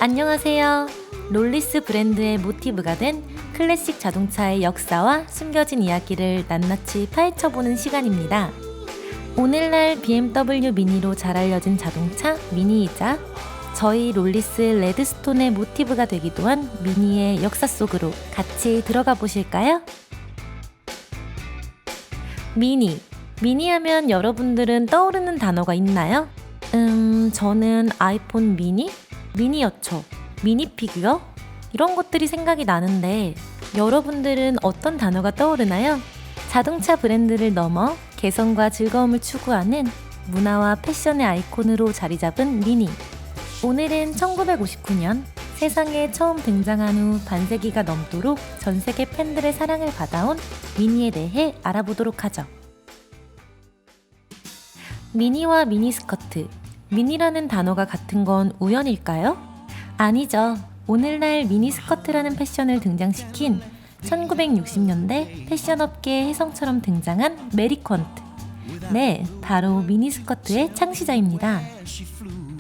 안녕하세요. 롤리스 브랜드의 모티브가 된 클래식 자동차의 역사와 숨겨진 이야기를 낱낱이 파헤쳐보는 시간입니다. 오늘날 BMW 미니로 잘 알려진 자동차 미니이자 저희 롤리스 레드스톤의 모티브가 되기도 한 미니의 역사 속으로 같이 들어가 보실까요? 미니 하면 여러분들은 떠오르는 단어가 있나요? 저는 아이폰 미니어처, 미니 피규어 이런 것들이 생각이 나는데 여러분들은 어떤 단어가 떠오르나요? 자동차 브랜드를 넘어 개성과 즐거움을 추구하는 문화와 패션의 아이콘으로 자리 잡은 미니. 오늘은 1959년 세상에 처음 등장한 후 반세기가 넘도록 전 세계 팬들의 사랑을 받아온 미니에 대해 알아보도록 하죠. 미니와 미니스커트, 미니라는 단어가 같은 건 우연일까요? 아니죠. 오늘날 미니스커트라는 패션을 등장시킨 1960년대 패션업계의 혜성처럼 등장한 메리 퀀트. 네, 바로 미니스커트의 창시자입니다.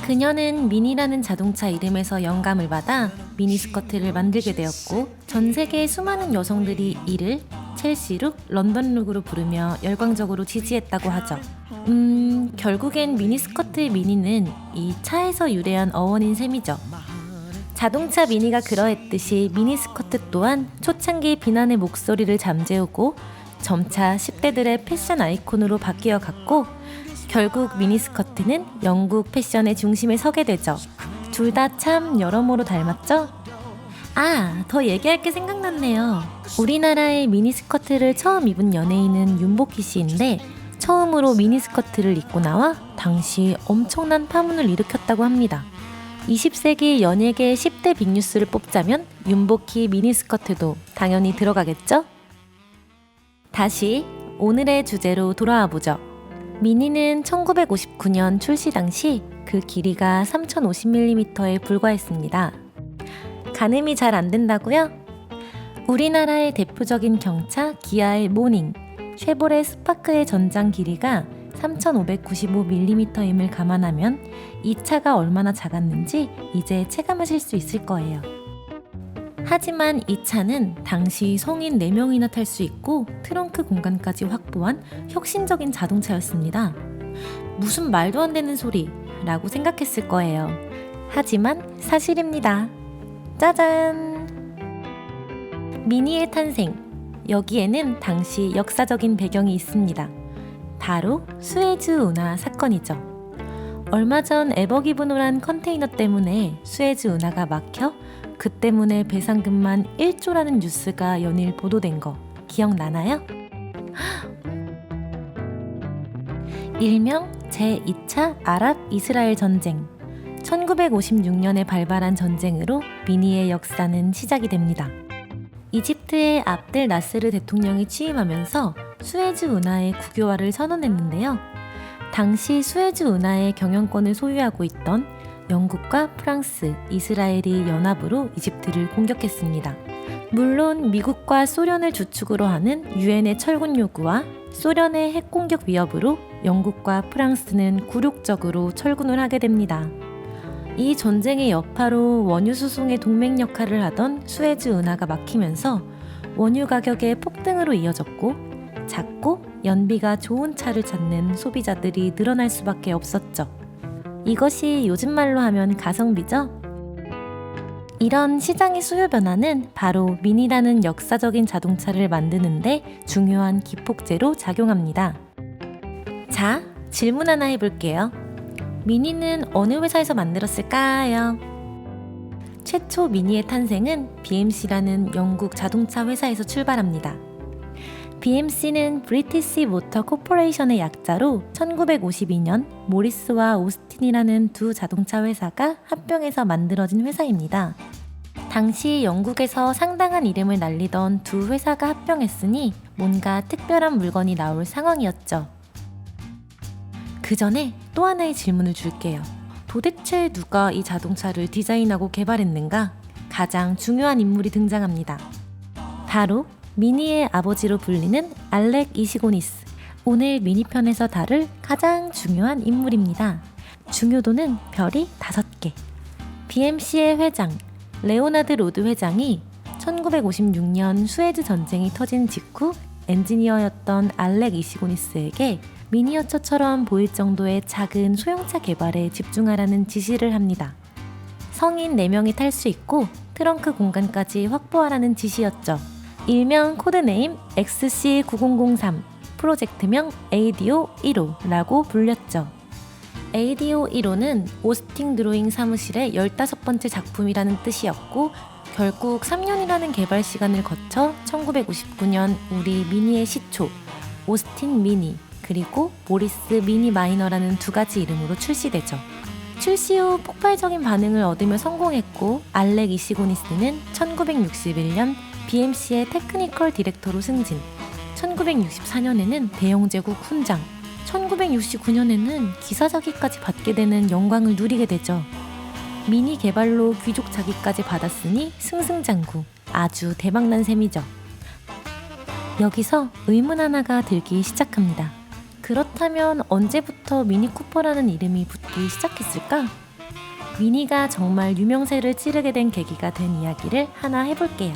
그녀는 미니라는 자동차 이름에서 영감을 받아 미니스커트를 만들게 되었고 전 세계의 수많은 여성들이 이를 첼시룩, 런던룩으로 부르며 열광적으로 지지했다고 하죠. 결국엔 미니스커트의 미니는 이 차에서 유래한 어원인 셈이죠. 자동차 미니가 그러했듯이 미니스커트 또한 초창기 비난의 목소리를 잠재우고 점차 10대들의 패션 아이콘으로 바뀌어 갔고 결국 미니스커트는 영국 패션의 중심에 서게 되죠. 둘 다 참 여러모로 닮았죠? 더 얘기할 게 생각났네요. 우리나라의 미니스커트를 처음 입은 연예인은 윤복희 씨인데 처음으로 미니스커트를 입고 나와 당시 엄청난 파문을 일으켰다고 합니다. 20세기 연예계의 10대 빅뉴스를 뽑자면 윤복희 미니스커트도 당연히 들어가겠죠? 다시 오늘의 주제로 돌아와 보죠. 미니는 1959년 출시 당시 그 길이가 3050mm에 불과했습니다. 가늠이 잘 안 된다고요? 우리나라의 대표적인 경차 기아의 모닝, 쉐보레 스파크의 전장 길이가 3595mm임을 감안하면 이 차가 얼마나 작았는지 이제 체감하실 수 있을 거예요. 하지만 이 차는 당시 성인 4명이나 탈 수 있고 트렁크 공간까지 확보한 혁신적인 자동차였습니다. 무슨 말도 안 되는 소리라고 생각했을 거예요. 하지만 사실입니다. 짜잔! 미니의 탄생. 여기에는 당시 역사적인 배경이 있습니다. 바로 수에즈 운하 사건이죠. 얼마 전 에버기브노란 컨테이너 때문에 수에즈 운하가 막혀 그 때문에 배상금만 1조라는 뉴스가 연일 보도된 거 기억나나요? 일명 제2차 아랍-이스라엘 전쟁. 1956년에 발발한 전쟁으로 미니의 역사는 시작이 됩니다. 이집트의 압델 나스르 대통령이 취임하면서 수에즈 운하의 국유화를 선언했는데요. 당시 수에즈 운하의 경영권을 소유하고 있던 영국과 프랑스, 이스라엘이 연합으로 이집트를 공격했습니다. 물론 미국과 소련을 주축으로 하는 유엔의 철군 요구와 소련의 핵공격 위협으로 영국과 프랑스는 굴욕적으로 철군을 하게 됩니다. 이 전쟁의 여파로 원유 수송의 동맹 역할을 하던 수에즈 운하가 막히면서 원유 가격의 폭등으로 이어졌고 작고 연비가 좋은 차를 찾는 소비자들이 늘어날 수밖에 없었죠. 이것이 요즘 말로 하면 가성비죠? 이런 시장의 수요 변화는 바로 미니라는 역사적인 자동차를 만드는데 중요한 기폭제로 작용합니다. 자, 질문 하나 해볼게요. 미니는 어느 회사에서 만들었을까요? 최초 미니의 탄생은 BMC라는 영국 자동차 회사에서 출발합니다. BMC는 브리티시 모터 코퍼레이션의 약자로 1952년 모리스와 오스틴이라는 두 자동차 회사가 합병해서 만들어진 회사입니다. 당시 영국에서 상당한 이름을 날리던 두 회사가 합병했으니 뭔가 특별한 물건이 나올 상황이었죠. 그 전에 또 하나의 질문을 줄게요. 도대체 누가 이 자동차를 디자인하고 개발했는가? 가장 중요한 인물이 등장합니다. 바로 미니의 아버지로 불리는 알렉 이시고니스. 오늘 미니편에서 다룰 가장 중요한 인물입니다. 중요도는 별이 5개. BMC의 회장 레오나드 로드 회장이 1956년 수에즈 전쟁이 터진 직후 엔지니어였던 알렉 이시고니스에게 미니어처처럼 보일 정도의 작은 소형차 개발에 집중하라는 지시를 합니다. 성인 4명이 탈 수 있고 트렁크 공간까지 확보하라는 지시였죠. 일명 코드네임 XC9003, 프로젝트명 ADO 1호라고 불렸죠. ADO 1호는 오스팅 드로잉 사무실의 15번째 작품이라는 뜻이었고 결국 3년이라는 개발 시간을 거쳐 1959년 우리 미니의 시초, 오스틴 미니, 그리고 모리스 미니 마이너라는 2가지 이름으로 출시되죠. 출시 후 폭발적인 반응을 얻으며 성공했고 알렉 이시고니스는 1961년 BMC의 테크니컬 디렉터로 승진, 1964년에는 대영 제국 훈장, 1969년에는 기사자기까지 받게 되는 영광을 누리게 되죠. 미니 개발로 귀족 자기까지 받았으니 승승장구, 아주 대박난 셈이죠. 여기서 의문 하나가 들기 시작합니다. 그렇다면 언제부터 미니 쿠퍼라는 이름이 붙기 시작했을까? 미니가 정말 유명세를 찌르게 된 계기가 된 이야기를 하나 해볼게요.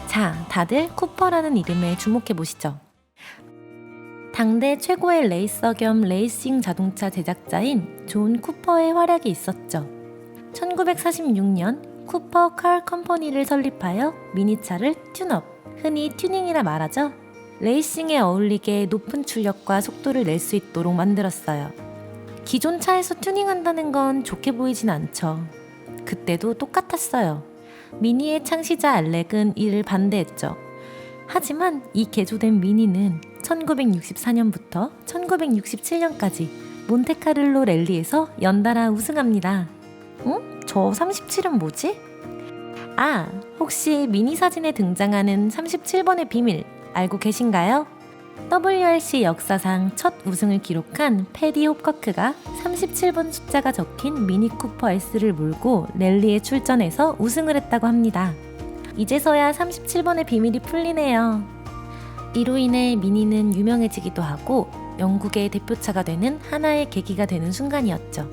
자, 다들 쿠퍼라는 이름에 주목해보시죠. 당대 최고의 레이서 겸 레이싱 자동차 제작자인 존 쿠퍼의 활약이 있었죠. 1946년 쿠퍼 칼 컴퍼니를 설립하여 미니차를 튠업, 흔히 튜닝이라 말하죠. 레이싱에 어울리게 높은 출력과 속도를 낼 수 있도록 만들었어요. 기존 차에서 튜닝한다는 건 좋게 보이진 않죠. 그때도 똑같았어요. 미니의 창시자 알렉은 이를 반대했죠. 하지만 이 개조된 미니는 1964년부터 1967년까지 몬테카를로 랠리에서 연달아 우승합니다. 응? 저 37은 뭐지? 아, 혹시 미니 사진에 등장하는 37번의 비밀 알고 계신가요? WRC 역사상 첫 우승을 기록한 패디 홉커크가 37번 숫자가 적힌 미니 쿠퍼 S를 몰고 랠리에 출전해서 우승을 했다고 합니다. 이제서야 37번의 비밀이 풀리네요. 이로 인해 미니는 유명해지기도 하고 영국의 대표차가 되는 하나의 계기가 되는 순간이었죠.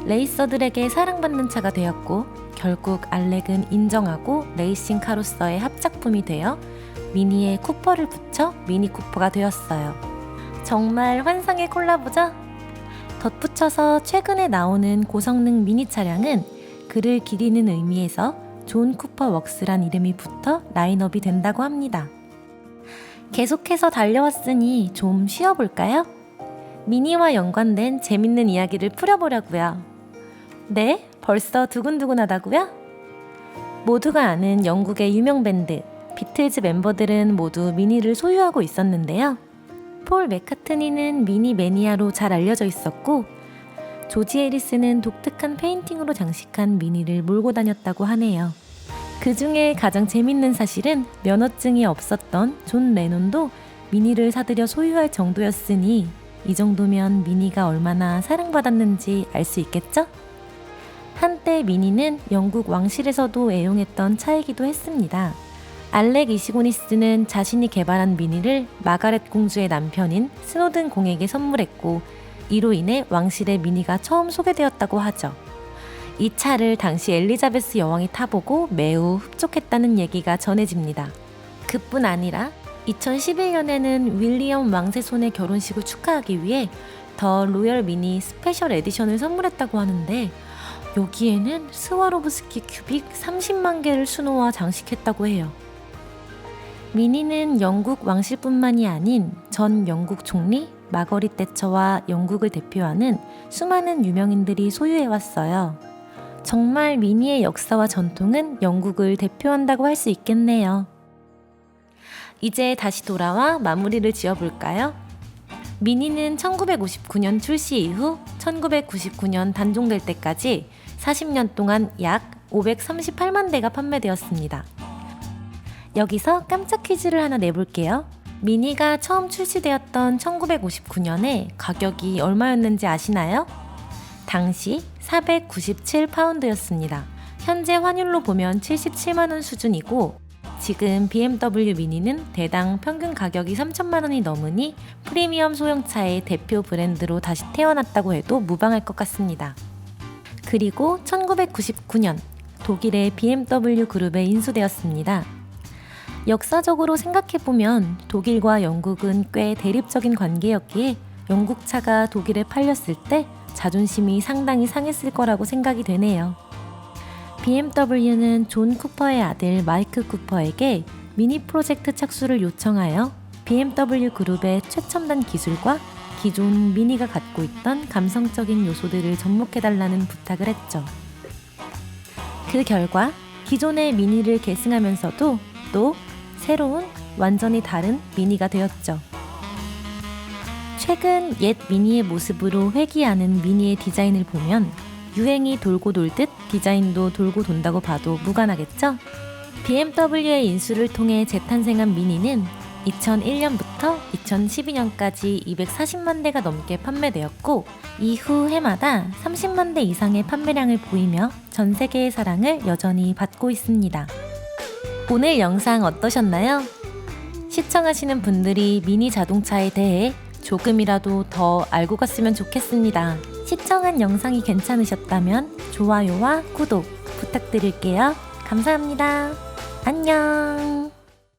레이서들에게 사랑받는 차가 되었고 결국 알렉은 인정하고 레이싱카로서의 합작품이 되어 미니에 쿠퍼를 붙여 미니 쿠퍼가 되었어요. 정말 환상의 콜라보죠? 덧붙여서 최근에 나오는 고성능 미니 차량은 그를 기리는 의미에서 존 쿠퍼 웍스란 이름이 붙어 라인업이 된다고 합니다. 계속해서 달려왔으니 좀 쉬어볼까요? 미니와 연관된 재밌는 이야기를 풀어보려고요. 네? 벌써 두근두근하다고요? 모두가 아는 영국의 유명 밴드 비틀즈 멤버들은 모두 미니를 소유하고 있었는데요. 폴 맥카트니는 미니 매니아로 잘 알려져 있었고 조지 해리스는 독특한 페인팅으로 장식한 미니를 몰고 다녔다고 하네요. 그 중에 가장 재밌는 사실은 면허증이 없었던 존 레논도 미니를 사들여 소유할 정도였으니 이 정도면 미니가 얼마나 사랑받았는지 알 수 있겠죠? 한때 미니는 영국 왕실에서도 애용했던 차이기도 했습니다. 알렉 이시고니스는 자신이 개발한 미니를 마가렛 공주의 남편인 스노든 공에게 선물했고 이로 인해 왕실의 미니가 처음 소개되었다고 하죠. 이 차를 당시 엘리자베스 여왕이 타보고 매우 흡족했다는 얘기가 전해집니다. 그뿐 아니라 2011년에는 윌리엄 왕세 손의 결혼식을 축하하기 위해 더 로열 미니 스페셜 에디션을 선물했다고 하는데 여기에는 스와로브스키 큐빅 30만 개를 수놓아 장식했다고 해요. 미니는 영국 왕실뿐만이 아닌 전 영국 총리 마거릿 대처와 영국을 대표하는 수많은 유명인들이 소유해왔어요. 정말 미니의 역사와 전통은 영국을 대표한다고 할 수 있겠네요. 이제 다시 돌아와 마무리를 지어볼까요? 미니는 1959년 출시 이후 1999년 단종될 때까지 40년 동안 약 538만 대가 판매되었습니다. 여기서 깜짝 퀴즈를 하나 내볼게요. 미니가 처음 출시되었던 1959년에 가격이 얼마였는지 아시나요? 당시 497파운드였습니다. 현재 환율로 보면 77만원 수준이고 지금 BMW 미니는 대당 평균 가격이 3천만 원이 넘으니 프리미엄 소형차의 대표 브랜드로 다시 태어났다고 해도 무방할 것 같습니다. 그리고 1999년 독일의 BMW 그룹에 인수되었습니다. 역사적으로 생각해보면 독일과 영국은 꽤 대립적인 관계였기에 영국차가 독일에 팔렸을 때 자존심이 상당히 상했을 거라고 생각이 되네요. BMW는 존 쿠퍼의 아들 마이크 쿠퍼에게 미니 프로젝트 착수를 요청하여 BMW 그룹의 최첨단 기술과 기존 미니가 갖고 있던 감성적인 요소들을 접목해달라는 부탁을 했죠. 그 결과 기존의 미니를 계승하면서도 또 새로운 완전히 다른 미니가 되었죠. 최근 옛 미니의 모습으로 회귀하는 미니의 디자인을 보면 유행이 돌고 돌듯 디자인도 돌고 돈다고 봐도 무관하겠죠? BMW의 인수를 통해 재탄생한 미니는 2001년부터 2012년까지 240만 대가 넘게 판매되었고 이후 해마다 30만 대 이상의 판매량을 보이며 전 세계의 사랑을 여전히 받고 있습니다. 오늘 영상 어떠셨나요? 시청하시는 분들이 미니 자동차에 대해 조금이라도 더 알고 갔으면 좋겠습니다. 시청한 영상이 괜찮으셨다면 좋아요와 구독 부탁드릴게요. 감사합니다. 안녕.